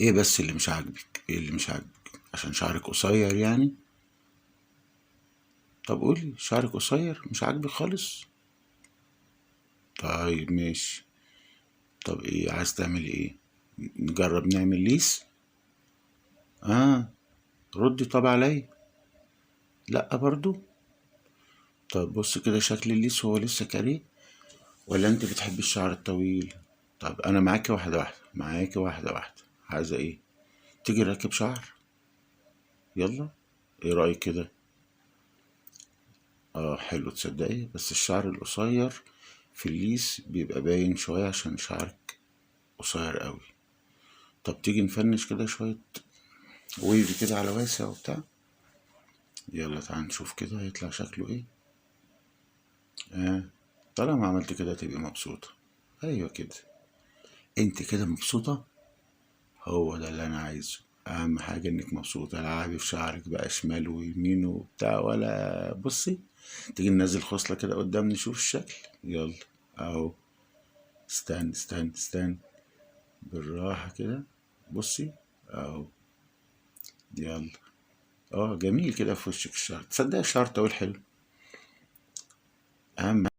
ايه بس اللي مش عاجبك؟ ايه اللي مش عاجبك؟ عشان شعرك قصير يعني؟ طب قولي شعرك قصير مش عاجبك خالص؟ طيب ماشي. طب ايه عايز تعملي ايه؟ نجرب نعمل ليس؟ اه. ردي طب عليا. لا برضو. طب بص كده، شكل الليس هو لسه كاريه ولا انت بتحبي الشعر الطويل؟ طب انا معاكي واحده واحده، معاكي واحده واحده. عايزه ايه؟ تيجي راكب شعر؟ يلا. ايه رايك كده؟ اه حلو، تصدقي بس الشعر القصير في الليس بيبقى باين شويه عشان شعرك قصير قوي. طب تيجي نفنش كده شويه ويفي كده على واسع وبتاع. يلا تعال نشوف كده هيطلع شكله ايه. اه. طالما عملت كده تبقي مبسوطه. ايوه كده. انت كده مبسوطه. هو ده اللي انا عايزه. اهم حاجة انك مبسوطة. العبي في شعرك بقى شمال ويمين وبتاع ولا بصي. تيجي ننزل خصلة كده قدام نشوف الشكل. يلا. اهو. استنى استنى استنى. بالراحة كده. بصي. اهو. يلا. اه جميل كده في وشك الشعر. تصدق الشعر طويل حلو. اهم